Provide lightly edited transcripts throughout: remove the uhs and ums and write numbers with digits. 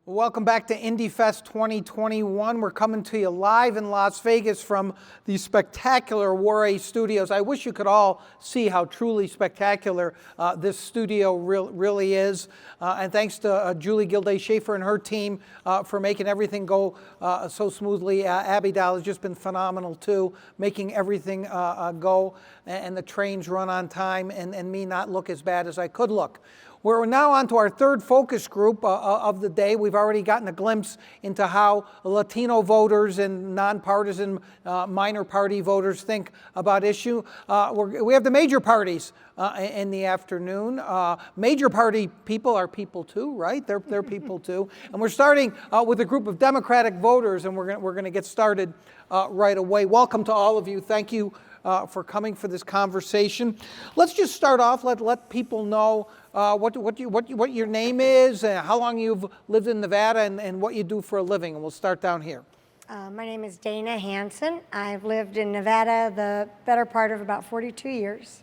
Welcome back to Indyfest 2021. We're coming to you live in Las Vegas from the spectacular War Studios. I wish you could all see how truly spectacular this studio really is. And thanks to Julie Gilday-Schaefer and her team for making everything go so smoothly. Abby Doll has just been phenomenal too, making everything go and the trains run on time and me not look as bad as I could look. We're now on to our third focus group of the day. We've already gotten a glimpse into how Latino voters and nonpartisan minor party voters think about issue. We have the major parties in the afternoon. Major party people are people too, right? They're people too. And we're starting with a group of Democratic voters, and we're going to get started right away. Welcome to all of you. Thank you for coming for this conversation. Let's just start off. Let people know what your name is, how long you've lived in Nevada, and what you do for a living. And we'll start down here. My name is Dana Hansen. I've lived in Nevada the better part of about 42 years,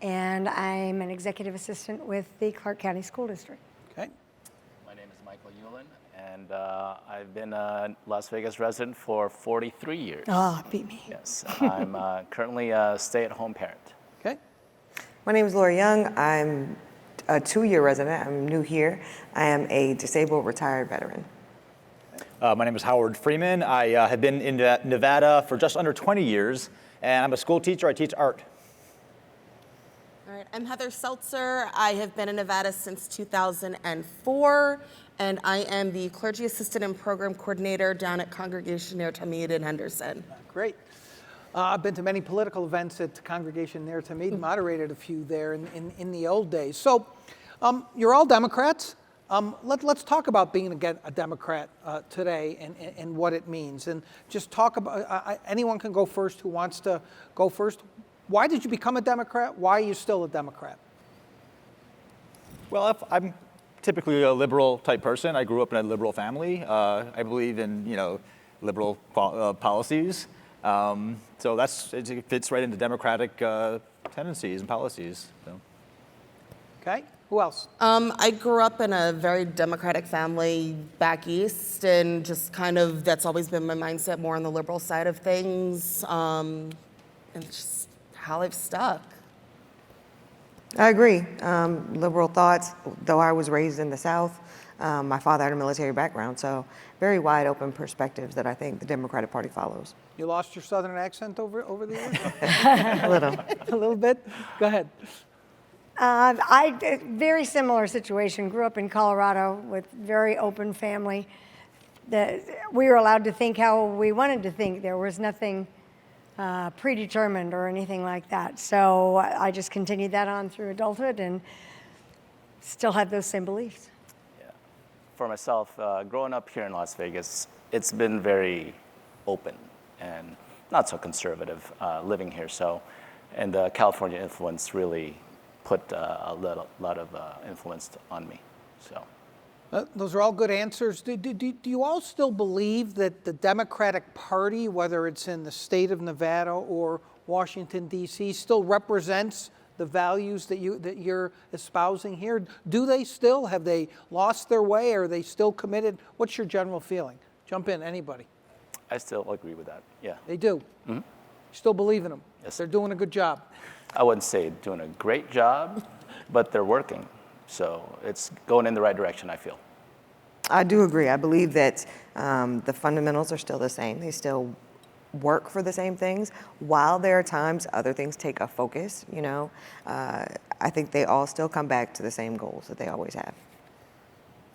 and I'm an executive assistant with the Clark County School District. Okay. My name is Michael Yulin, and I've been a Las Vegas resident for 43 years. Oh, beat me. Yes, I'm currently a stay-at-home parent. Okay. My name is Laura Young. I'm a 2-year resident. I'm new here. I am a disabled retired veteran. My name is Howard Freeman. I have been in Nevada for just under 20 years, and I'm a school teacher. I teach art. All right, I'm Heather Seltzer. I have been in Nevada since 2004, and I am the clergy assistant and program coordinator down at Congregation Ner Tamid in Henderson. Great. I've been to many political events at Congregation Ner Tamid, moderated a few there in the old days. So you're all Democrats. Let's talk about being a Democrat today and what it means. And just talk about, anyone can go first who wants to go first. Why did you become a Democrat? Why are you still a Democrat? Well, I'm typically a liberal type person. I grew up in a liberal family. I believe in liberal policies. So it fits right into democratic tendencies and policies. So. Okay. Who else? I grew up in a very Democratic family back east, and just kind of that's always been my mindset, more on the liberal side of things, and it's just how I've stuck. I agree. Liberal thoughts, though I was raised in the South. My father had a military background, so very wide open perspectives that I think the Democratic Party follows. You lost your Southern accent over the years? A little. A little bit? Go ahead. Very similar situation. Grew up in Colorado with very open family. We were allowed to think how we wanted to think. There was nothing predetermined or anything like that. So I just continued that on through adulthood and still have those same beliefs. Yeah. For myself, growing up here in Las Vegas, it's been very open and not so conservative living here. So, and the California influence really put a lot of influence on me. So. Those are all good answers. Do you all still believe that the Democratic Party, whether it's in the state of Nevada or Washington, D.C., still represents the values that you're espousing here? Do they still? Have they lost their way? Are they still committed? What's your general feeling? Jump in, anybody. I still agree with that, yeah. They do? Mm-hmm. You still believe in them? Yes. They're doing a good job? I wouldn't say doing a great job, but they're working. So it's going in the right direction, I feel. I do agree. I believe that the fundamentals are still the same. They still work for the same things. While there are times other things take a focus, I think they all still come back to the same goals that they always have.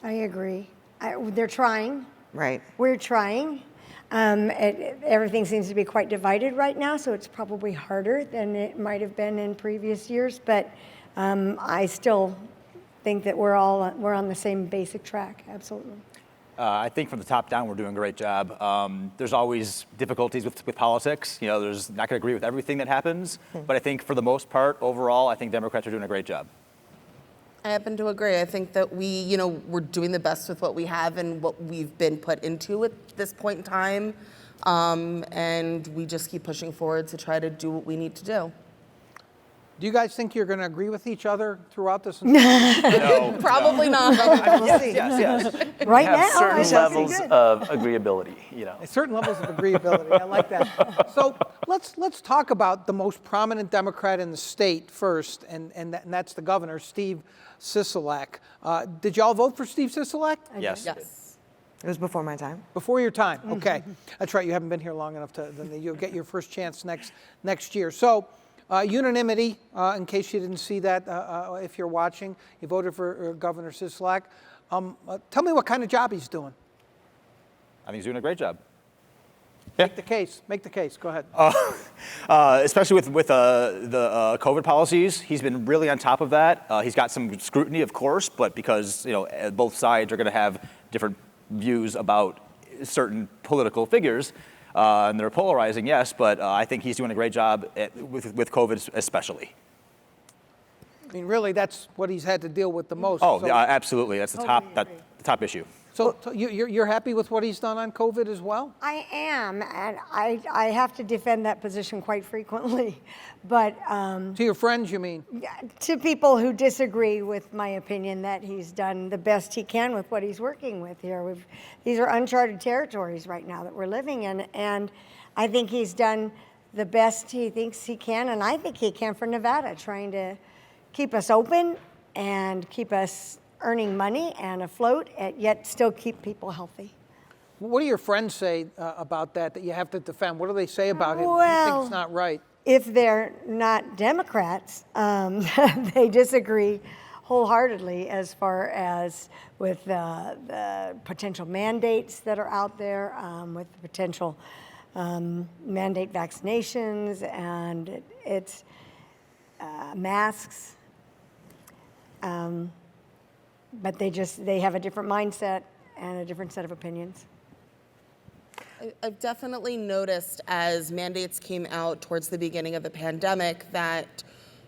I agree. They're trying. Right. We're trying. Everything seems to be quite divided right now, so it's probably harder than it might have been in previous years. But I still think that we're on the same basic track. Absolutely. I think from the top down, we're doing a great job. There's always difficulties with politics. There's not going to agree with everything that happens. But I think for the most part, overall, I think Democrats are doing a great job. I happen to agree. I think that we're doing the best with what we have and what we've been put into at this point in time. And we just keep pushing forward to try to do what we need to do. Do you guys think you're going to agree with each other throughout this? No, Probably not. We'll see. yes. Right have now, I certain shall see levels good. of agreeability, you know. Certain levels of agreeability. I like that. So let's talk about the most prominent Democrat in the state first, and that's the governor, Steve Sisolak. Did y'all vote for Steve Sisolak? Yes. Yes. It was before my time. Before your time. Okay, that's right. You haven't been here long enough to. Then you'll get your first chance next year. So. Unanimity, in case you didn't see that, if you're watching, you voted for Governor Sisolak. Tell me what kind of job he's doing. I think he's doing a great job. Make the case. Make the case. Go ahead. Especially with the COVID policies, he's been really on top of that. He's got some scrutiny, of course, but because both sides are going to have different views about certain political figures, and they're polarizing, yes, but I think he's doing a great job with COVID especially. I mean, really, that's what he's had to deal with the most. Oh, So- yeah, absolutely. That's the Totally top agree. the top issue. So you're happy with what he's done on COVID as well? I am, and I have to defend that position quite frequently. But To your friends, you mean? to people who disagree with my opinion that he's done the best he can with what he's working with here. These are uncharted territories right now that we're living in, and I think he's done the best he thinks he can, and I think he can for Nevada, trying to keep us open and keep us earning money and afloat, and yet still keep people healthy. What do your friends say about that you have to defend? What do they say about him? You think Well, it's not right? If they're not Democrats, they disagree wholeheartedly as far as with the potential mandates that are out there, with the potential mandate vaccinations, and it's masks. But they have a different mindset and a different set of opinions. I've definitely noticed as mandates came out towards the beginning of the pandemic that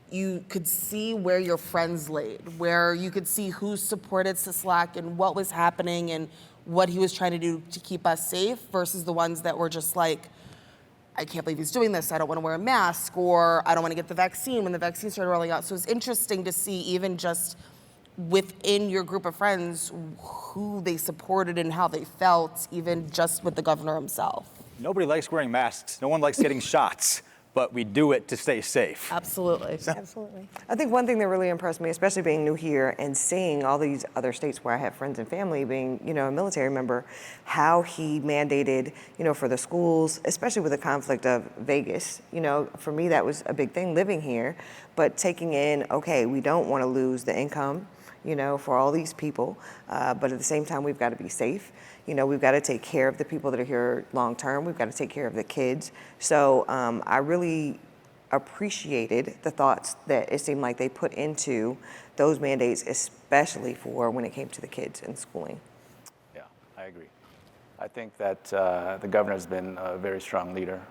you could see where your friends laid, where you could see who supported Sisolak and what was happening and what he was trying to do to keep us safe versus the ones that were just like, I can't believe he's doing this, I don't want to wear a mask, or I don't want to get the vaccine when the vaccine started rolling out. So it's interesting to see even just within your group of friends who they supported and how they felt, even just with the governor himself. Nobody likes wearing masks. No one likes getting shots, but we do it to stay safe. Absolutely. Absolutely. I think one thing that really impressed me, especially being new here and seeing all these other states where I have friends and family, being, a military member, how he mandated, for the schools, especially with the conflict of Vegas. For me, that was a big thing living here, but taking in, okay, we don't want to lose the income, for all these people, but at the same time, we've got to be safe. We've got to take care of the people that are here long term. We've got to take care of the kids. So I really appreciated the thoughts that it seemed like they put into those mandates, especially for when it came to the kids and schooling. Yeah, I agree. I think that the governor's been a very strong leader.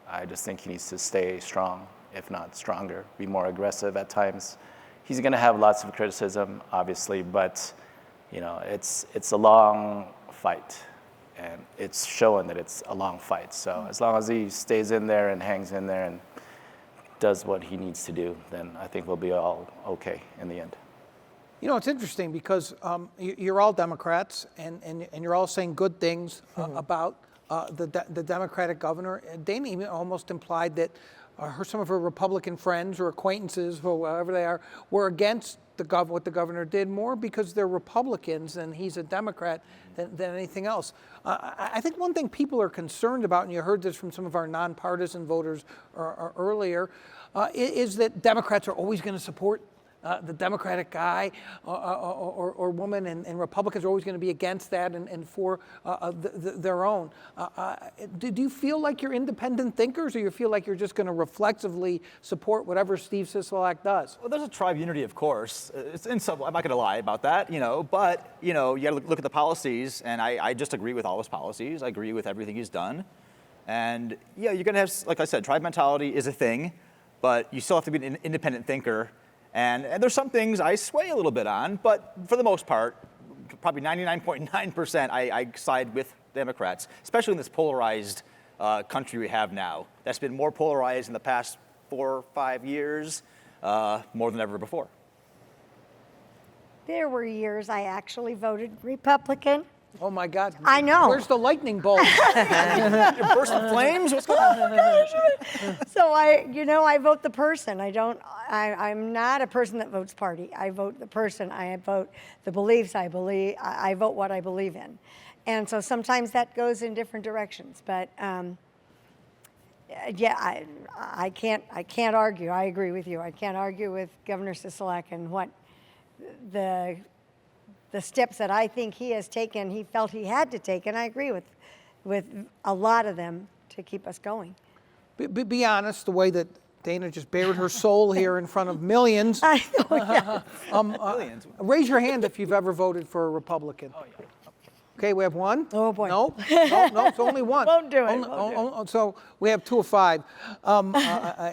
I just think he needs to stay strong, if not stronger, be more aggressive at times. He's going to have lots of criticism, obviously, but it's a long fight, and it's showing that it's a long fight. So as long as he stays in there and hangs in there and does what he needs to do, then I think we'll be all okay in the end. It's interesting because you're all Democrats, and you're all saying good things about the Democratic governor. Dana even almost implied that some of her Republican friends or acquaintances, whoever they are, were against what the governor did more because they're Republicans and he's a Democrat than anything else. I think one thing people are concerned about, and you heard this from some of our nonpartisan voters earlier, is that Democrats are always going to support the Democratic guy or woman, and Republicans are always going to be against that and for their own. Do you feel like you're independent thinkers, or you feel like you're just going to reflexively support whatever Steve Sisolak does? Well, there's a tribe unity, of course. I'm not going to lie about that, but, you got to look at the policies, and I just agree with all his policies. I agree with everything he's done. And, you're going to have, like I said, tribe mentality is a thing, but you still have to be an independent thinker. And there's some things I sway a little bit on, but for the most part, probably 99.9%, I side with Democrats, especially in this polarized country we have now. That's been more polarized in the past 4 or 5 years. more than ever before. There were years I actually voted Republican. Oh my God. I know. Where's the lightning bolt? Burst of flames? What's going on? So I vote the person. I'm not a person that votes party. I vote the person. I vote the beliefs I believe. I vote what I believe in. And so sometimes that goes in different directions. But yeah, I can't argue. I agree with you. I can't argue with Governor Sisolak and what the steps that I think he has taken, he felt he had to take, and I agree with a lot of them to keep us going. Be honest, the way that Dana just bared her soul here in front of millions. I know, yeah. Millions. Raise your hand if you've ever voted for a Republican. Oh, yeah. Okay, we have one. Oh, boy. No, it's only one. Won't do it. So we have 2 of 5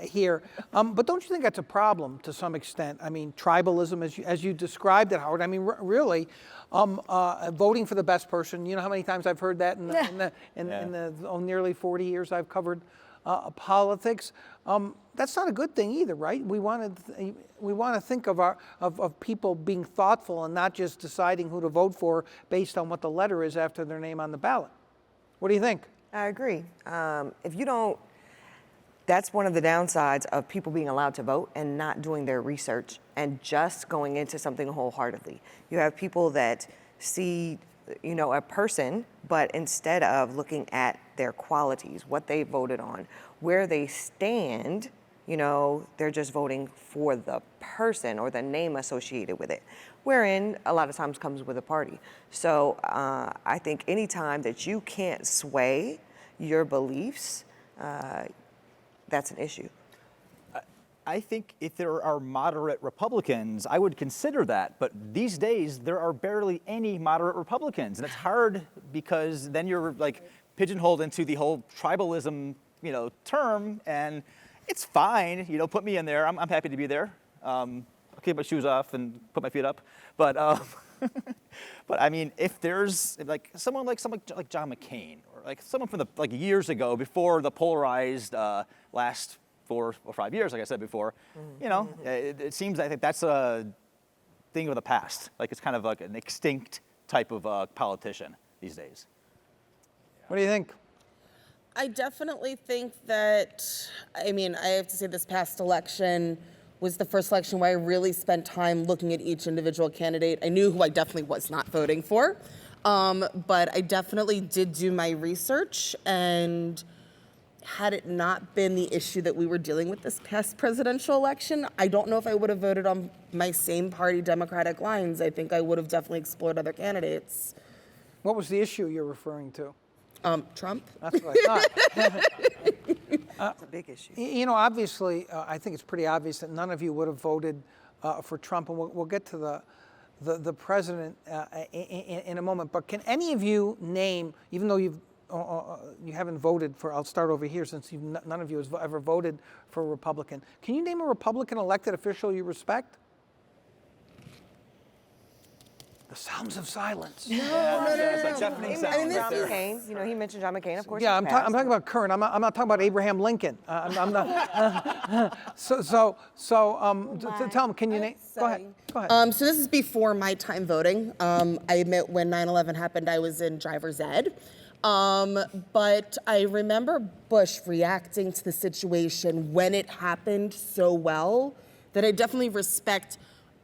here. But don't you think that's a problem to some extent? I mean, tribalism, as you described it, Howard. I mean, really, voting for the best person. You know how many times I've heard that in the nearly 40 years I've covered politics. That's not a good thing either, right? We want to think of people being thoughtful and not just deciding who to vote for based on what the letter is after their name on the ballot. What do you think? I agree. If you don't, that's one of the downsides of people being allowed to vote and not doing their research and just going into something wholeheartedly. You have people that see, a person, but instead of looking at their qualities, what they voted on, where they stand, they're just voting for the person or the name associated with it, wherein a lot of times comes with a party. So I think any time that you can't sway your beliefs, that's an issue. I think if there are moderate Republicans, I would consider that. But these days, there are barely any moderate Republicans. And it's hard because then you're like pigeonholed into the whole tribalism, term. And it's fine, put me in there. I'm happy to be there. I'll keep my shoes off and put my feet up. But but I mean, if there's someone like John McCain or like someone from the years ago before the polarized last 4 or 5 years, like I said before, it seems I think that's a thing of the past. Like it's kind of like an extinct type of politician these days. What do you think? I definitely think that, I have to say this past election was the first election where I really spent time looking at each individual candidate. I knew who I definitely was not voting for, but I definitely did do my research, and had it not been the issue that we were dealing with this past presidential election, I don't know if I would have voted on my same party Democratic lines. I think I would have definitely explored other candidates. What was the issue you're referring to? Trump. That's what I thought. It's a big issue. Obviously, I think it's pretty obvious that none of you would have voted for Trump, and we'll get to the president in a moment. But can any of you name, even though you haven't voted for, I'll start over here since none of you has ever voted for a Republican. Can you name a Republican elected official you respect? The sounds of silence. He mentioned John McCain. He mentioned John McCain, of course. Yeah, I'm talking about current. I'm not talking about Abraham Lincoln. I'm not. So tell him. Can you name? Go ahead. So this is before my time voting. I admit when 9/11 happened, I was in driver's ed. But I remember Bush reacting to the situation when it happened so well that I definitely respect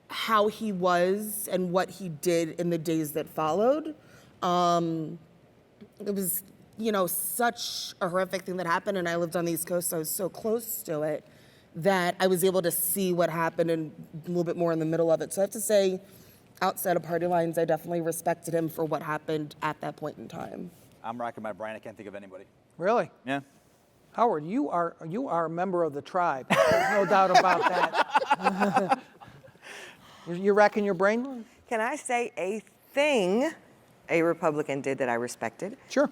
how he was and what he did in the days that followed. It was, such a horrific thing that happened, and I lived on the East Coast, so I was so close to it that I was able to see what happened and a little bit more in the middle of it. So I have to say, outside of party lines, I definitely respected him for what happened at that point in time. I'm racking my brain. I can't think of anybody. Really? Yeah. Howard, you are a member of the tribe. There's no doubt about that. You're racking your brain? Can I say a thing a Republican did that I respected? Sure.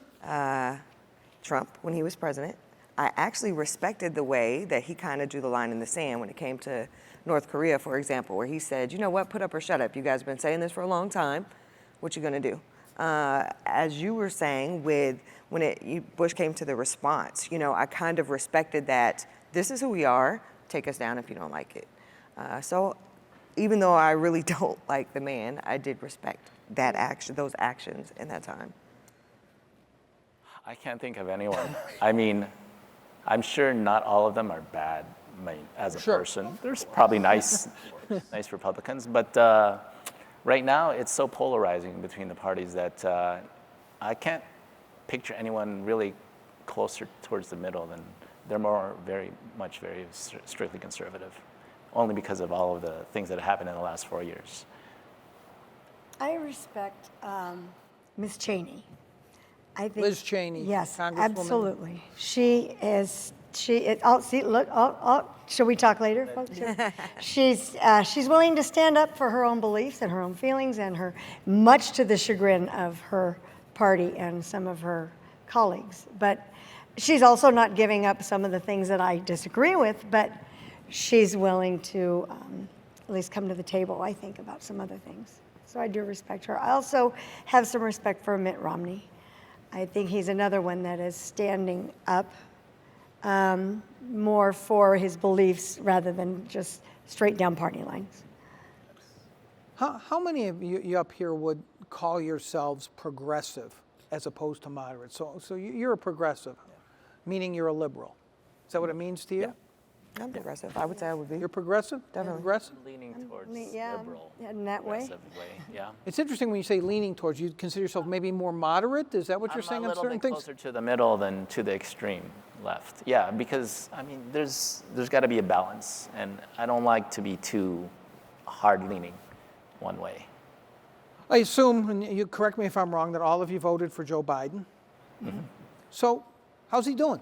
Trump, when he was president, I actually respected the way that he kind of drew the line in the sand when it came to North Korea, for example, where he said, you know what, put up or shut up. You guys have been saying this for a long time. What you gonna do? As you were saying, when Bush came to the response, I kind of respected that this is who we are. Take us down if you don't like it. So even though I really don't like the man, I did respect that action, those actions in that time. I can't think of anyone. I mean, I'm sure not all of them are bad. I mean, as a Sure. person, there's probably nice Republicans, but right now it's so polarizing between the parties that I can't picture anyone really closer towards the middle than they're very strictly conservative, only because of all of the things that have happened in the last 4 years. I respect Ms. Cheney. I think Liz Cheney, Yes, Congresswoman. absolutely. She is. Oh, see, look. Oh. Shall we talk later, folks? She's willing to stand up for her own beliefs and her own feelings, and much to the chagrin of her party and some of her colleagues. But she's also not giving up some of the things that I disagree with. But she's willing to at least come to the table, I think, about some other things. So I do respect her. I also have some respect for Mitt Romney. I think he's another one that is standing up more for his beliefs rather than just straight down party lines. How many of you up here would call yourselves progressive as opposed to moderate? So you're a progressive, meaning you're a liberal. Is that what it means to you? Yeah. I'm progressive. I would say I would be. You're progressive? Definitely. Progressive? Leaning towards Yeah, liberal, in that way. progressive way. Yeah. It's interesting when you say leaning towards. You consider yourself maybe more moderate? Is that what you're saying I'm a on little certain bit things? closer to the middle than to the extreme left. Yeah, because I mean, there's got to be a balance, and I don't like to be too hard leaning one way. I assume, and you correct me if I'm wrong, that all of you voted for Joe Biden. Mm-hmm. So, how's he doing?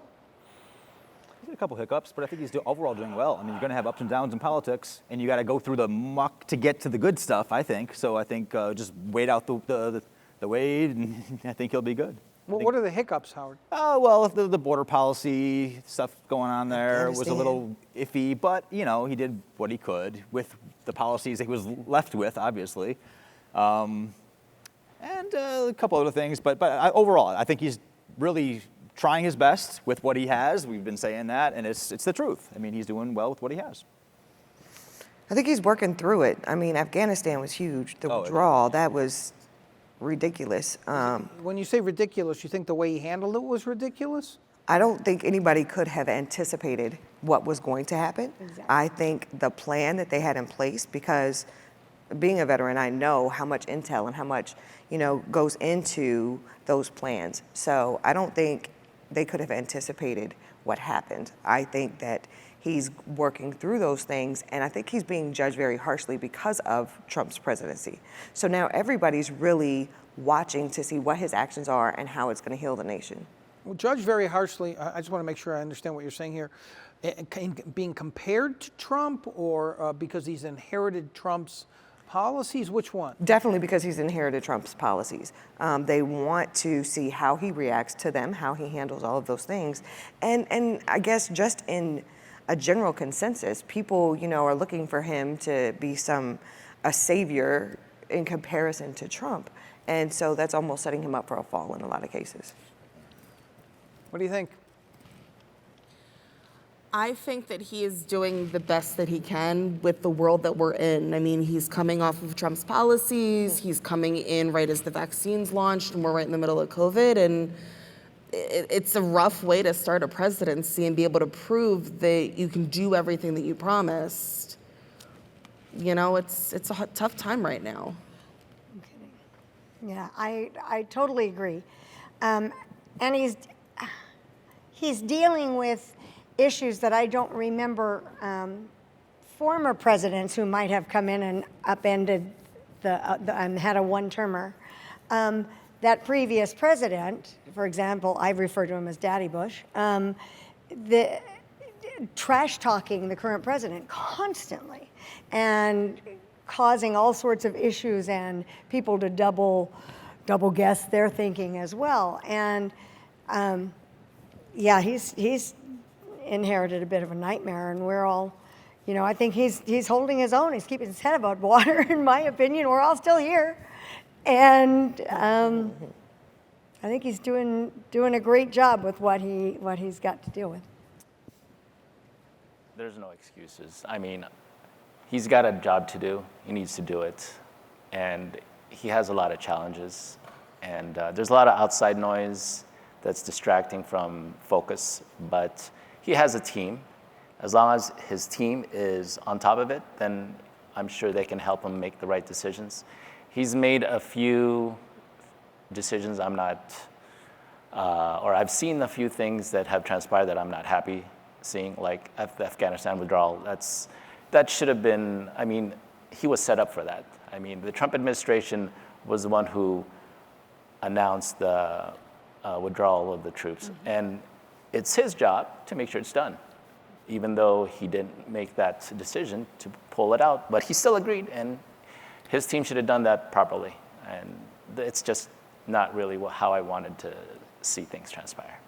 He's had a couple hiccups, but I think he's overall doing well. I mean, you're going to have ups and downs in politics, and you got to go through the muck to get to the good stuff, I think. So I think just wait out the wait, and I think he'll be good. Well, what are the hiccups, Howard? Oh, well, the border policy stuff going on there was a Afghanistan. little iffy, but, you know, he did what he could with the policies that he was left with, obviously. And a couple other things, but overall, I think he's really trying his best with what he has. We've been saying that, and it's the truth. I mean, he's doing well with what he has. I think he's working through it. I mean, Afghanistan was huge. The withdrawal, that was ridiculous. When you say ridiculous, you think the way he handled it was ridiculous? I don't think anybody could have anticipated what was going to happen. Exactly. I think the plan that they had in place, because being a veteran, I know how much intel and how much, goes into those plans. So I don't think they could have anticipated what happened. I think that he's working through those things, and I think he's being judged very harshly because of Trump's presidency. So now everybody's really watching to see what his actions are and how it's going to heal the nation. Well, judged very harshly. I just want to make sure I understand what you're saying here. Being compared to Trump, or because he's inherited Trump's policies? Which one? Definitely because he's inherited Trump's policies. They want to see how he reacts to them, how he handles all of those things. And I guess just in a general consensus, people, are looking for him to be a savior in comparison to Trump. And so that's almost setting him up for a fall in a lot of cases. What do you think? I think that he is doing the best that he can with the world that we're in. I mean, he's coming off of Trump's policies. He's coming in right as the vaccines launched, and we're right in the middle of COVID. And it's a rough way to start a presidency and be able to prove that you can do everything that you promised. It's a tough time right now. Yeah, I totally agree. And he's dealing with issues that I don't remember former presidents who might have come in and upended and had a one-termer. That previous president, for example, I refer to him as Daddy Bush, the trash talking the current president constantly and causing all sorts of issues and people to double guess their thinking as well. And he's inherited a bit of a nightmare, and we're all, I think he's holding his own. He's keeping his head above water, in my opinion. We're all still here, and I think he's doing a great job with what he's got to deal with. There's no excuses. I mean, he's got a job to do. He needs to do it. And he has a lot of challenges. And there's a lot of outside noise that's distracting from focus. But he has a team. As long as his team is on top of it, then I'm sure they can help him make the right decisions. He's made a few decisions I'm not, or I've seen a few things that have transpired that I'm not happy seeing, like the Afghanistan withdrawal. That should have been, I mean, he was set up for that. I mean, the Trump administration was the one who announced the withdrawal of the troops. And it's his job to make sure it's done, even though he didn't make that decision to pull it out. But he still agreed, and his team should have done that properly. And it's just not really how I wanted to see things transpire.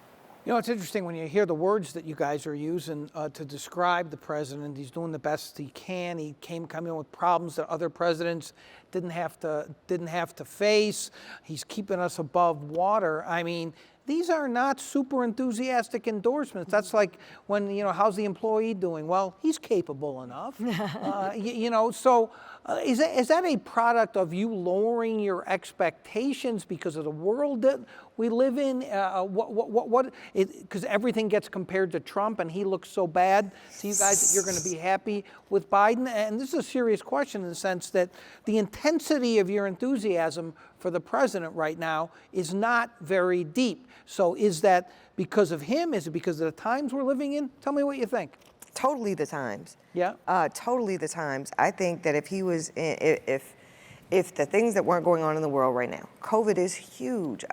You know, it's interesting when you hear the words that you guys are using to describe the president. He's doing the best he can. He coming with problems that other presidents didn't have to face. He's keeping us above water. I mean, these are not super enthusiastic endorsements. That's like when, you know, how's the employee doing? Well, he's capable enough. You know, so is that a product of you lowering your expectations because of the world that we live in? Because everything gets compared to Trump and he looks so bad. So you guys, you're going to be happy with Biden? And this is a serious question in the sense that the intensity of your enthusiasm for the president right now is not very deep. So is that because of him? Is it because of the times we're living in? Tell me what you think. Totally the times. Yeah. Totally the times. I think that if he was, if the things that weren't going on in the world right now, COVID is huge.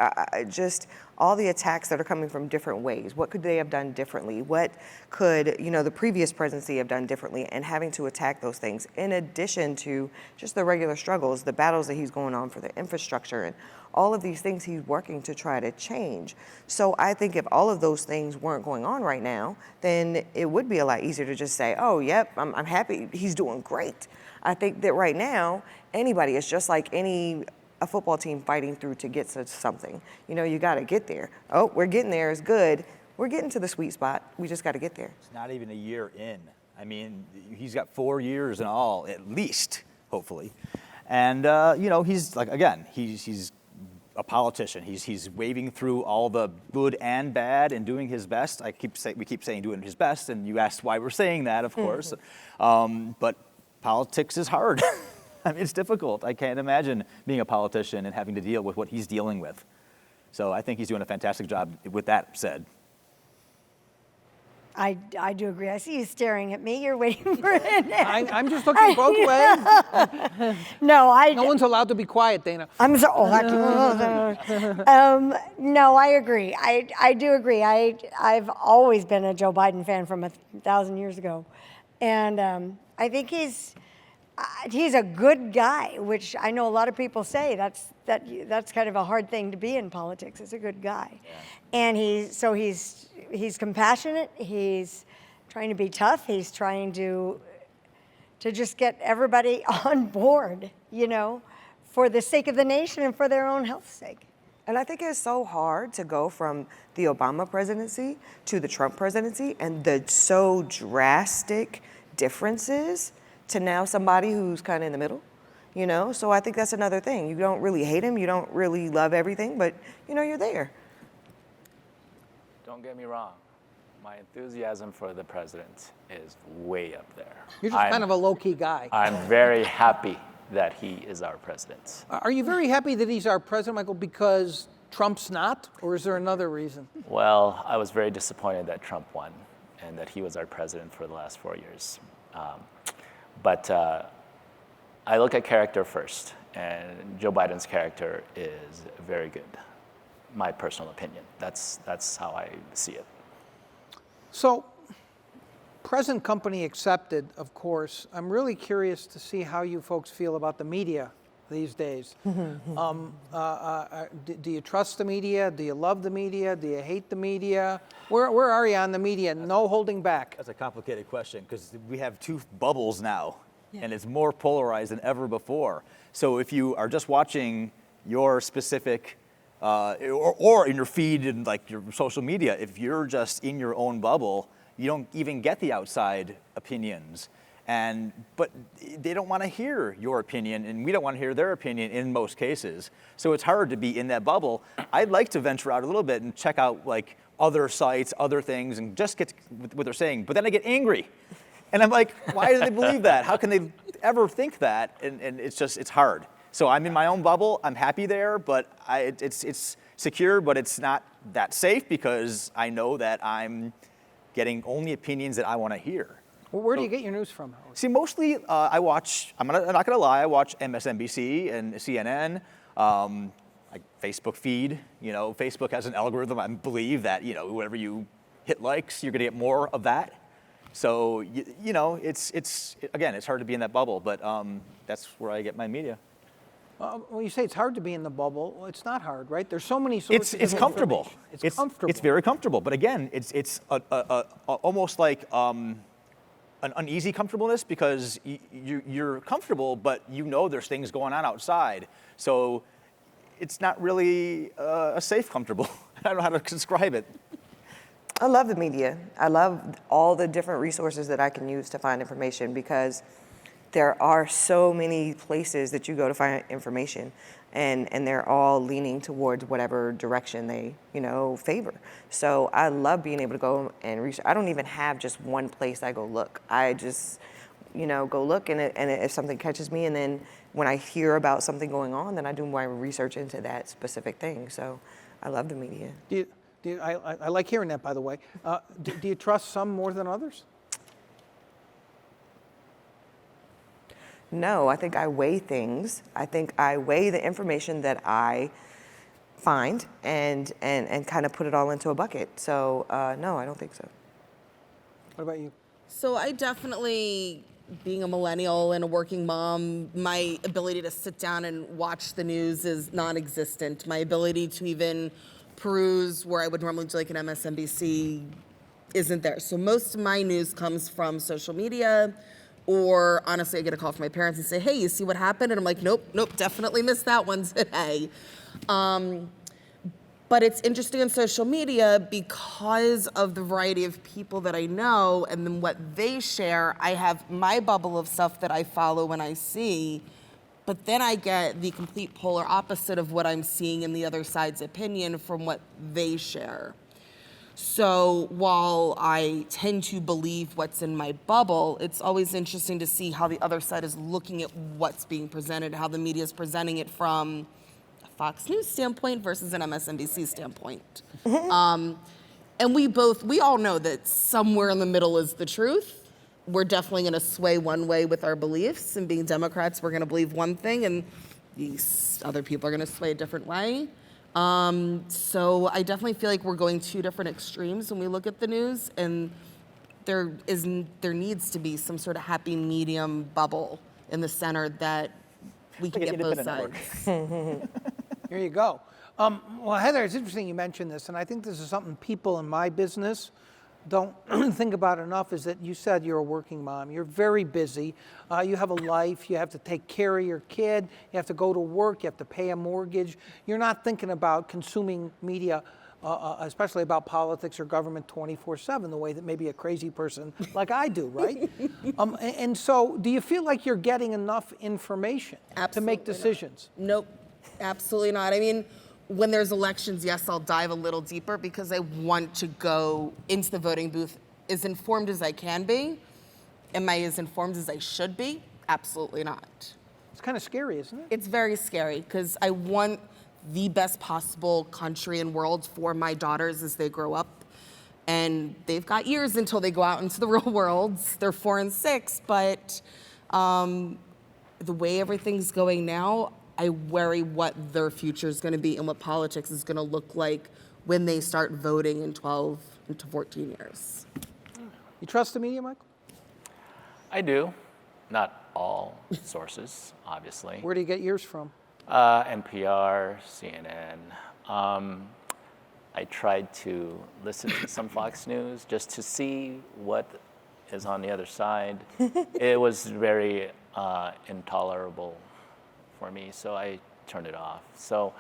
Just all the attacks that are coming from different ways. What could they have done differently? What could, you know, the previous presidency have done differently? And having to attack those things, in addition to just the regular struggles, the battles that he's going on for the infrastructure and all of these things he's working to try to change. So I think if all of those things weren't going on right now, then it would be a lot easier to just say, oh, yep, I'm happy, he's doing great. I think that right now, anybody is just like a football team fighting through to get to something. You know, you got to get there. Oh, we're getting there, it's good. We're getting to the sweet spot. We just got to get there. It's not even a year in. I mean, he's got 4 years in all, at least, hopefully. And, you know, he's like, again, he's a politician. He's waving through all the good and bad and doing his best. We keep saying doing his best, and you asked why we're saying that, of course. But politics is hard. I mean, it's difficult. I can't imagine being a politician and having to deal with what he's dealing with. So I think he's doing a fantastic job with that said. I do agree. I see you staring at me. You're waiting for it. I'm just looking both ways. No, No one's allowed to be quiet, Dana. I'm so. No, I agree. I do agree. I've always been a Joe Biden fan from 1,000 years ago, and I think he's a good guy, which I know a lot of people say that's kind of a hard thing to be in politics. Is a good guy, and he's compassionate. He's trying to be tough. He's trying to just get everybody on board, you know, for the sake of the nation and for their own health's sake. And I think it's so hard to go from the Obama presidency to the Trump presidency and the so drastic differences to now somebody who's kind of in the middle, you know? So I think that's another thing. You don't really hate him. You don't really love everything, but, you know, you're there. Don't get me wrong. My enthusiasm for the president is way up there. You're just kind of a low-key guy. I'm very happy that he is our president. Are you very happy that he's our president, Michael, because Trump's not? Or is there another reason? Well, I was very disappointed that Trump won and that he was our president for the last 4 years. But I look at character first, and Joe Biden's character is very good. My personal opinion. That's how I see it. So, present company accepted, of course. I'm really curious to see how you folks feel about the media these days. Do you trust the media? Do you love the media? Do you hate the media? Where are you on the media? No holding back. That's a complicated question because we have two bubbles now, and it's more polarized than ever before. So if you are just watching your specific or in your feed and like your social media, if you're just in your own bubble, you don't even get the outside opinions. But they don't want to hear your opinion, and we don't want to hear their opinion in most cases. So it's hard to be in that bubble. I'd like to venture out a little bit and check out like other sites, other things, and just get what they're saying. But then I get angry, and I'm like, why do they believe that? How can they ever think that? And it's hard. So I'm in my own bubble. I'm happy there, but it's secure, but it's not that safe because I know that I'm getting only opinions that I want to hear. Well, where do you get your news from, Howard? See, mostly I watch, I'm not going to lie, I watch MSNBC and CNN, like Facebook feed. You know, Facebook has an algorithm. I believe that, you know, whenever you hit likes, you're going to get more of that. So, you know, again, it's hard to be in that bubble, but that's where I get my media. Well, you say it's hard to be in the bubble. Well, it's not hard, right? There's so many sources. It's comfortable. It's comfortable. It's very comfortable. But again, it's almost like an uneasy comfortableness because you're comfortable, but you know there's things going on outside. So it's not really a safe comfortable. I don't know how to describe it. I love the media. I love all the different resources that I can use to find information because there are so many places that you go to find information, and they're all leaning towards whatever direction they, you know, favor. So I love being able to go and research. I don't even have just one place I go look. I just, you know, go look, and if something catches me, and then when I hear about something going on, then I do my research into that specific thing. So I love the media. I like hearing that, by the way. Do you trust some more than others? No, I think I weigh things. I think I weigh the information that I find and kind of put it all into a bucket. So no, I don't think so. What about you? So I definitely, being a millennial and a working mom, my ability to sit down and watch the news is non-existent. My ability to even peruse where I would normally do like an MSNBC isn't there. So most of my news comes from social media, or honestly, I get a call from my parents and say, hey, you see what happened? And I'm like, nope, definitely missed that one today. But it's interesting on social media because of the variety of people that I know and then what they share. I have my bubble of stuff that I follow and I see, but then I get the complete polar opposite of what I'm seeing in the other side's opinion from what they share. So while I tend to believe what's in my bubble, it's always interesting to see how the other side is looking at what's being presented, how the media is presenting it from a Fox News standpoint versus an MSNBC standpoint. And we all know that somewhere in the middle is the truth. We're definitely going to sway one way with our beliefs, and being Democrats, we're going to believe one thing, and these other people are going to sway a different way. So I definitely feel like we're going two different extremes when we look at the news, and there needs to be some sort of happy medium bubble in the center that we can get both sides. Here you go. Well, Heather, it's interesting you mentioned this, and I think this is something people in my business don't think about enough, is that you said you're a working mom. You're very busy. You have a life. You have to take care of your kid. You have to go to work. You have to pay a mortgage. You're not thinking about consuming media, especially about politics or government 24/7, the way that maybe a crazy person like I do, right? And so do you feel like you're getting enough information to make decisions? Nope, absolutely not. I mean, when there's elections, yes, I'll dive a little deeper because I want to go into the voting booth as informed as I can be. Am I as informed as I should be? Absolutely not. It's kind of scary, isn't it? It's very scary because I want the best possible country and world for my daughters as they grow up. And they've got years until they go out into the real world. They're 4 and 6, but the way everything's going now, I worry what their future is going to be and what politics is going to look like when they start voting in 12 to 14 years. You trust the media, Michael? I do. Not all sources, obviously. Where do you get yours from? NPR, CNN. I tried to listen to some Fox News just to see what is on the other side. It was very intolerable for me, so I turned it off. So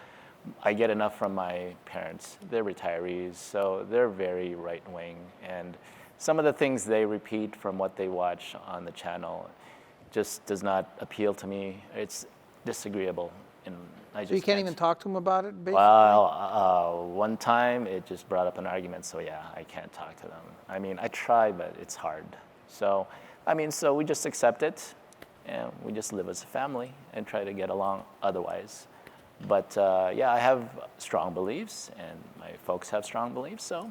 I get enough from my parents. They're retirees, so they're very right-wing, and some of the things they repeat from what they watch on the channel just does not appeal to me. It's disagreeable, and I just So you can't even talk to them about it, basically? Well, one time it just brought up an argument, so yeah, I can't talk to them. I mean, I try, but it's hard. So, I mean, so we just accept it, and we just live as a family and try to get along otherwise. But yeah, I have strong beliefs, and my folks have strong beliefs, so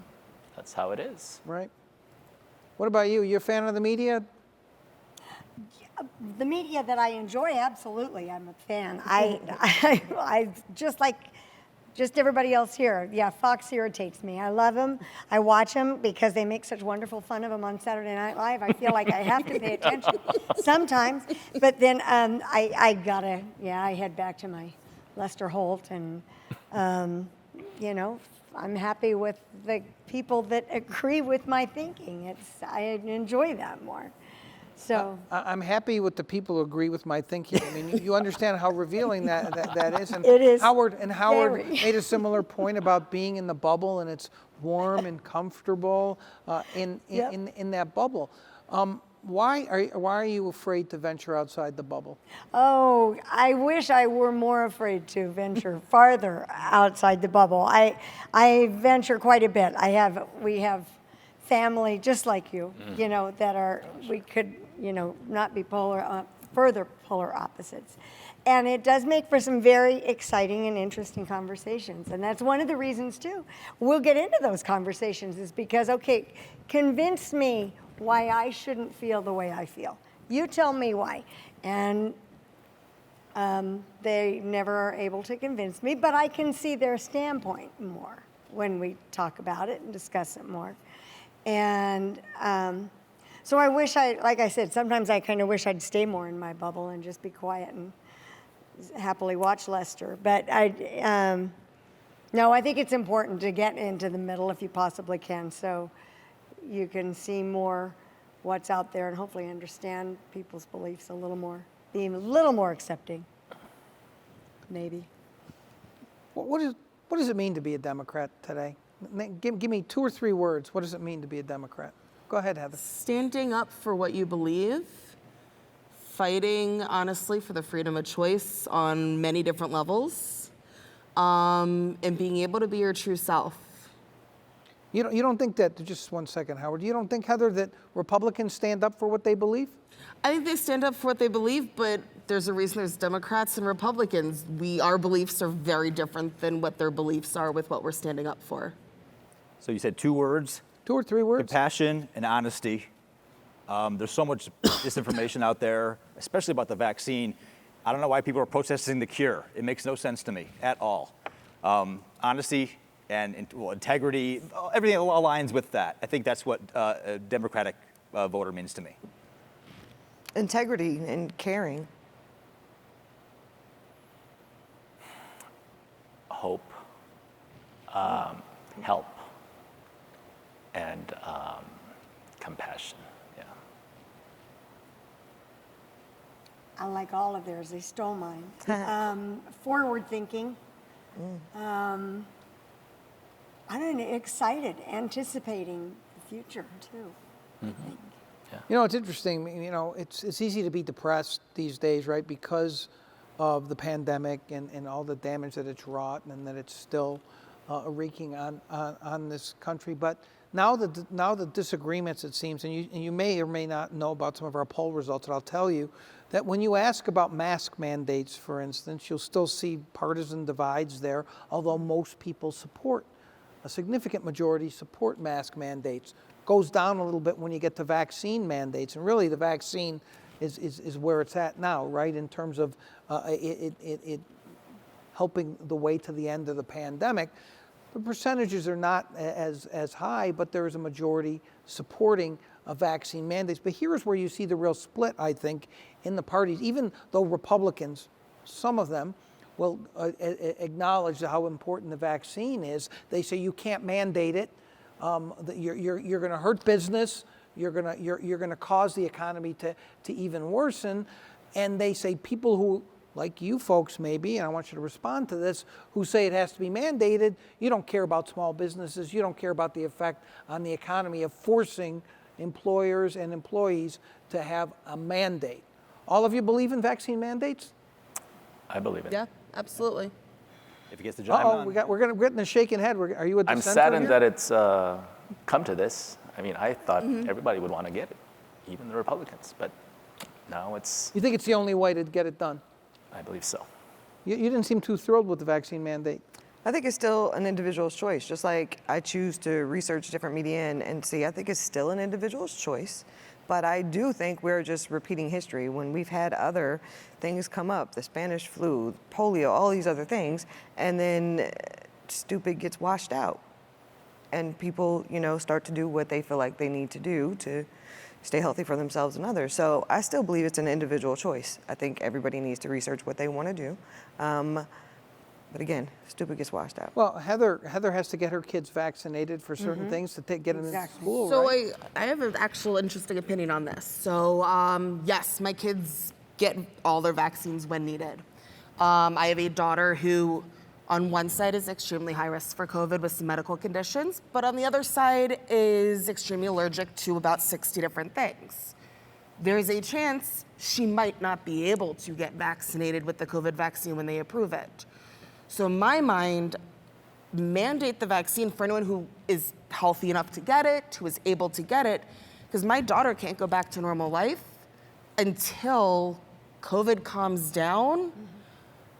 that's how it is. Right. What about you? You a fan of the media? The media that I enjoy, absolutely, I'm a fan. I just everybody else here. Yeah, Fox irritates me. I love them. I watch them because they make such wonderful fun of them on Saturday Night Live. I feel like I have to pay attention sometimes. But then I head back to my Lester Holt, and you know, I'm happy with the people that agree with my thinking. I enjoy that more. So I'm happy with the people who agree with my thinking. I mean, you understand how revealing that is. And It is Howard very. made a similar point about being in the bubble, and it's warm and comfortable in that bubble. Why are you afraid to venture outside the bubble? Oh, I wish I were more afraid to venture farther outside the bubble. I venture quite a bit. We have family just like you, you know, we could, you know, not be further polar opposites. And it does make for some very exciting and interesting conversations. And that's one of the reasons, too. We'll get into those conversations is because, okay, convince me why I shouldn't feel the way I feel. You tell me why. And they never are able to convince me, but I can see their standpoint more when we talk about it and discuss it more. And so I wish like I said, sometimes I kind of wish I'd stay more in my bubble and just be quiet and happily watch Lester. But no, I think it's important to get into the middle if you possibly can, so you can see more what's out there and hopefully understand people's beliefs a little more, being a little more accepting, maybe. What does it mean to be a Democrat today? Give me 2 or 3 words. What does it mean to be a Democrat? Go ahead, Heather. Standing up for what you believe, fighting honestly for the freedom of choice on many different levels, and being able to be your true self. You don't think that, just 1 second, Howard, you don't think, Heather, that Republicans stand up for what they believe? I think they stand up for what they believe, but there's a reason there's Democrats and Republicans. Our beliefs are very different than what their beliefs are with what we're standing up for. So you said 2 words. 2 or 3 words? Compassion and honesty. There's so much disinformation out there, especially about the vaccine. I don't know why people are protesting the cure. It makes no sense to me at all. Honesty and integrity, everything aligns with that. I think that's what a Democratic voter means to me. Integrity and caring. Hope, help, and compassion. Yeah. I like all of theirs. They stole mine. Forward thinking. I don't know, excited, anticipating the future too. I think. You know, it's interesting. You know, it's easy to be depressed these days, right? Because of the pandemic and all the damage that it's wrought, and that it's still wreaking on this country. But now the disagreements, it seems, and you may or may not know about some of our poll results, but I'll tell you that when you ask about mask mandates, for instance, you'll still see partisan divides there, although most people support, a significant majority support mask mandates. Goes down a little bit when you get to vaccine mandates, and really the vaccine is where it's at now, right, in terms of it helping the way to the end of the pandemic. The percentages are not as high, but there is a majority supporting vaccine mandates. But here's where you see the real split, I think, in the parties. Even though Republicans, some of them, will acknowledge how important the vaccine is, they say you can't mandate it. You're going to hurt business. You're going to cause the economy to even worsen. And they say people who, like you folks maybe, and I want you to respond to this, who say it has to be mandated, you don't care about small businesses, you don't care about the effect on the economy of forcing employers and employees to have a mandate. All of you believe in vaccine mandates? I believe it. Yeah, absolutely. If he gets the job Uh-oh, done. we're getting a shaking head. Are you a I'm dissenter saddened here? that it's come to this. I mean, I thought everybody would want to get it, even the Republicans, but now it's, You think it's the only way to get it done? I believe so. You didn't seem too thrilled with the vaccine mandate. I think it's still an individual's choice, just like I choose to research different media and see. I think it's still an individual's choice. But I do think we're just repeating history when we've had other things come up, the Spanish flu, polio, all these other things, and then stupid gets washed out. And people, start to do what they feel like they need to do to stay healthy for themselves and others. So I still believe it's an individual choice. I think everybody needs to research what they want to do. But again, stupid gets washed out. Well, Heather has to get her kids vaccinated for certain things to get them into school, So right? I have an actual interesting opinion on this. So yes, my kids get all their vaccines when needed. I have a daughter who, on one side, is extremely high risk for COVID with some medical conditions, but on the other side is extremely allergic to about 60 different things. There's a chance she might not be able to get vaccinated with the COVID vaccine when they approve it. So in my mind, mandate the vaccine for anyone who is healthy enough to get it, who is able to get it, because my daughter can't go back to normal life until COVID calms down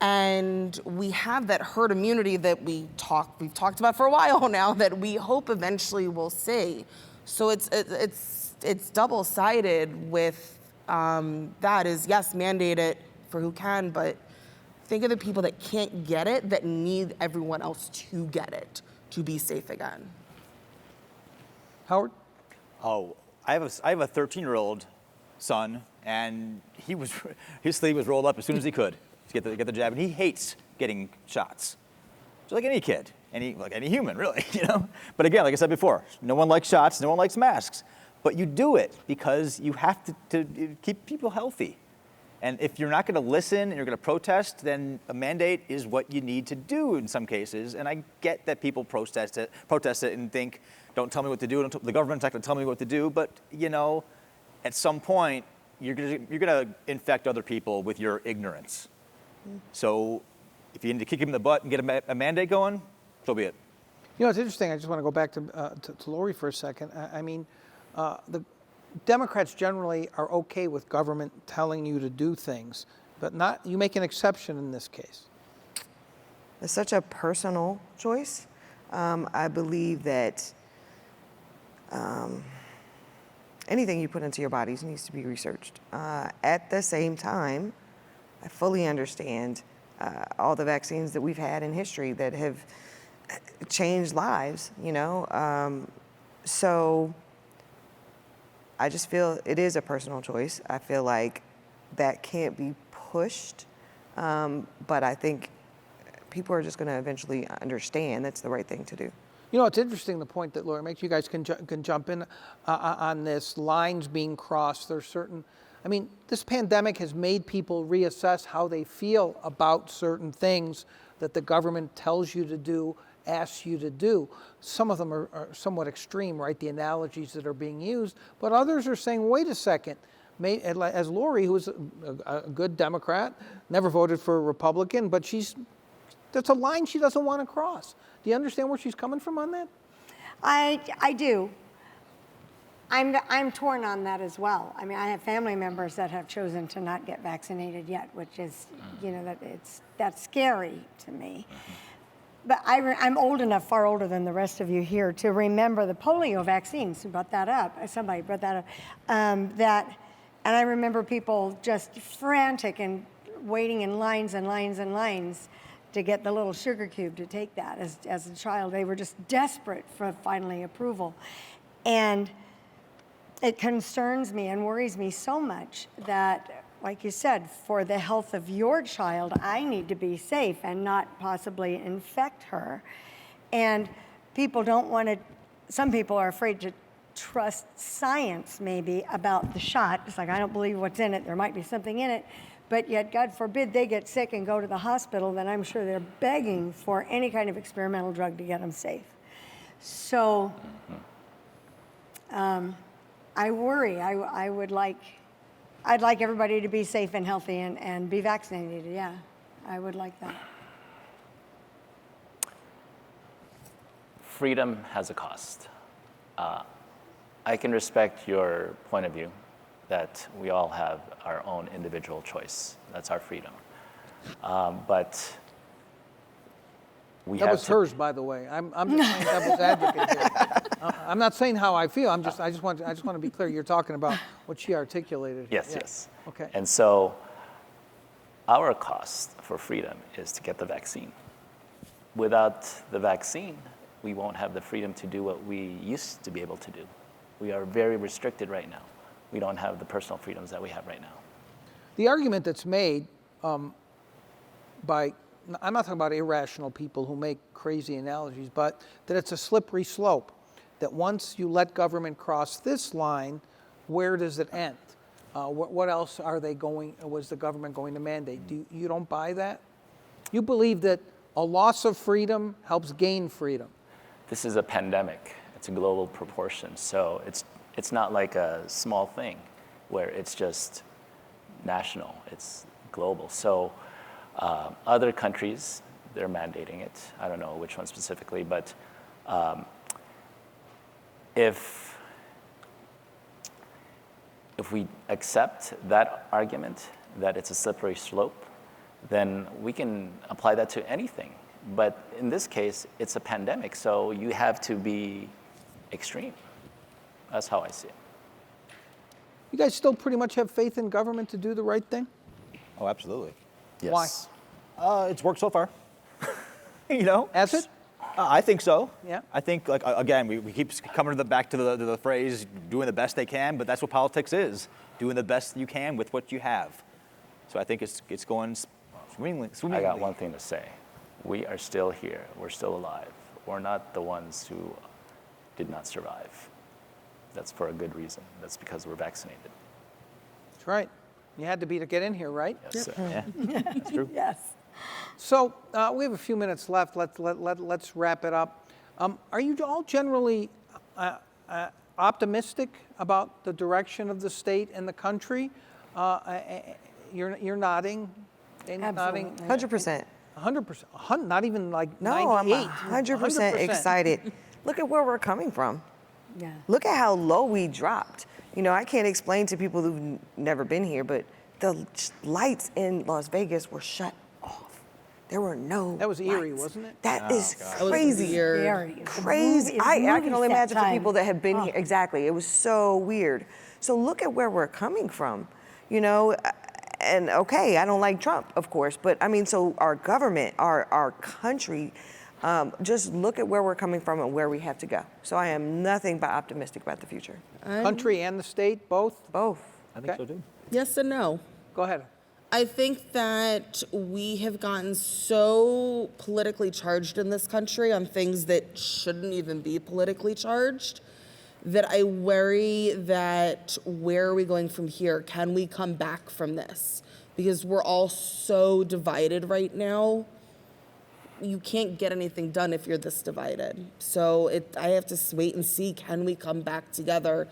and we have that herd immunity that we've talked about for a while now that we hope eventually we'll see. So it's double-sided with that is, yes, mandate it for who can, but think of the people that can't get it, that need everyone else to get it, to be safe again. Howard? Oh, I have a 13-year-old son, and his sleeve was rolled up as soon as he could to get the jab, and he hates getting shots, just like any kid, like any human, really, But again, like I said before, no one likes shots, no one likes masks, but you do it because you have to keep people healthy. And if you're not going to listen and you're going to protest, then a mandate is what you need to do in some cases. And I get that people protest it and think, don't tell me what to do. The government's not going to tell me what to do. But, at some point, you're going to infect other people with your ignorance. So if you need to kick him in the butt and get a mandate going, so be it. It's interesting. I just want to go back to Lori for a second. I mean, the Democrats generally are okay with government telling you to do things, but not. You make an exception in this case. It's such a personal choice. I believe that anything you put into your bodies needs to be researched. At the same time, I fully understand all the vaccines that we've had in history that have changed lives, So I just feel it is a personal choice. I feel like that can't be pushed, but I think people are just going to eventually understand that's the right thing to do. It's interesting, the point that Lori makes. You guys can jump in on this. Lines being crossed. There's certain, this pandemic has made people reassess how they feel about certain things that the government tells you to do, asks you to do. Some of them are somewhat extreme, right? The analogies that are being used, but others are saying, wait a second. As Lori, who's a good Democrat, never voted for a Republican, but that's a line she doesn't want to cross. Do you understand where she's coming from on that? I do. I'm torn on that as well. I have family members that have chosen to not get vaccinated yet, which is, that's scary to me. But I'm old enough, far older than the rest of you here, to remember the polio vaccines. Who brought that up? Somebody brought that up. And I remember people just frantic and waiting in lines and lines and lines to get the little sugar cube to take that. As a child, they were just desperate for finally approval. And it concerns me and worries me so much that, like you said, for the health of your child, I need to be safe and not possibly infect her. And people don't want to, some people are afraid to trust science maybe about the shot. It's like, I don't believe what's in it. There might be something in it. But yet, God forbid they get sick and go to the hospital, then I'm sure they're begging for any kind of experimental drug to get them safe. So, I worry. I'd like everybody to be safe and healthy and be vaccinated. Yeah, I would like that. Freedom has a cost. I can respect your point of view that we all have our own individual choice. That's our freedom. But we That have was to, hers, by the way. I'm just playing devil's advocate here. I'm not saying how I feel. I just want to be clear. You're talking about what she articulated here. Yes, Yeah. yes. Okay. And so our cost for freedom is to get the vaccine. Without the vaccine, we won't have the freedom to do what we used to be able to do. We are very restricted right now. We don't have the personal freedoms that we have right now. The argument that's made by, I'm not talking about irrational people who make crazy analogies, but that it's a slippery slope, that once you let government cross this line, where does it end? What else was the government going to mandate? You don't buy that? You believe that a loss of freedom helps gain freedom. This is a pandemic. It's a global proportion. So it's not like a small thing where it's just national. It's global. So other countries, they're mandating it. I don't know which one specifically, but if we accept that argument that it's a slippery slope, then we can apply that to anything. But in this case, it's a pandemic, so you have to be extreme. That's how I see it. You guys still pretty much have faith in government to do the right thing? Oh, absolutely. Yes. Why? It's worked so far. You know? Has it? I think so. Yeah. I think, like, again, we keep coming back to the phrase, doing the best they can, but that's what politics is, doing the best you can with what you have. So I think it's going swimmingly. I got one thing to say. We are still here. We're still alive. We're not the ones who did not survive. That's for a good reason. That's because we're vaccinated. That's right. You had to be to get in here, right? Yes, sir. Yeah, that's true. Yes. So we have a few minutes left. Let's wrap it up. Are you all generally optimistic about the direction of the state and the country? You're nodding. Dana's nodding. Absolutely. 100%. 100%. Not even like No, I'm 98. 100% excited. Look at where we're coming from. Yeah. Look at how low we dropped. You know, I can't explain to people who've never been here, but the lights in Las Vegas were shut off. There were no That was eerie, lights. wasn't it? That is That was crazy. weird. Very. It's a Crazy. movie- it's I can movie only set imagine for time. people that have been here. Exactly. It was so weird. So look at where we're coming from, you know. And okay, I don't like Trump, of course, but I mean, so our government, our country, just look at where we're coming from and where we have to go. So I am nothing but optimistic about the future. Country and the state, both? Both. I think Okay. so too. Yes and no. Go ahead. I think that we have gotten so politically charged in this country on things that shouldn't even be politically charged that I worry that where are we going from here? Can we come back from this? Because we're all so divided right now. You can't get anything done if you're this divided. So I have to wait and see, can we come back together?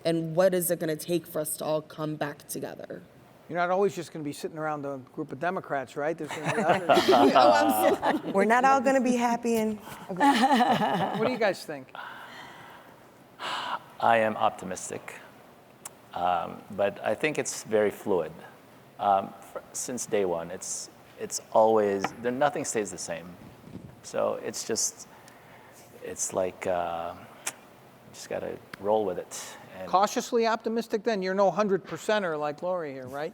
And what is it going to take for us to all come back together? You're not always just going to be sitting around a group of Democrats, right? There's going to be others. Oh, I'm sorry. We're not all going to be happy and What do you guys think? I am optimistic, but I think it's very fluid. Since day one, it's always nothing stays the same. So it's like just got to roll with it. And Cautiously optimistic then? You're no 100%er like Lori here, right?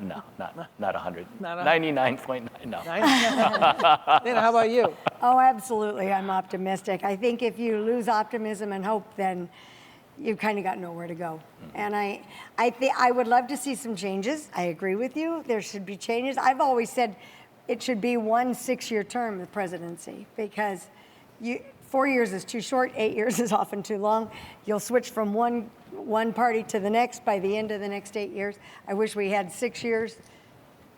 no, not 100. Not 99.9. No. Dana, how about you? Oh, absolutely. I'm optimistic. I think if you lose optimism and hope, then you've kind of got nowhere to go. And I think I would love to see some changes. I agree with you. There should be changes. I've always said it should be 1 6-year term, the presidency, because 4 years is too short, 8 years is often too long. You'll switch from one party to the next by the end of the next 8 years. I wish we had 6 years.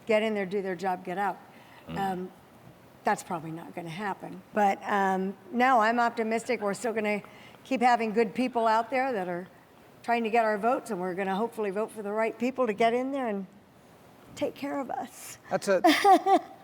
Get in there, do their job, get out. that's probably not going to happen. But no, I'm optimistic. We're still going to keep having good people out there that are trying to get our votes, and we're going to hopefully vote for the right people to get in there and take care of us. That's a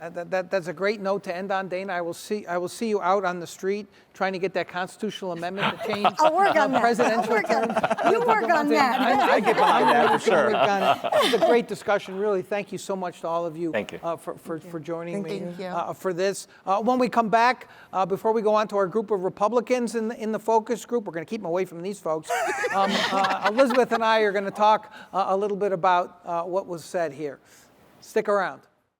that's a great note to end on, Dana. I will see you out on the street trying to get that constitutional amendment to change I'll work on that. presidential I'll work on- term. you work on that. I get behind that for sure. It was a great discussion, really. Thank you so much to all of you. Thank you. For joining me Thank you. for this. When we come back, before we go on to our group of Republicans in the focus group, we're going to keep them away from these folks. Elizabeth and I are going to talk a little bit about what was said here. Stick around.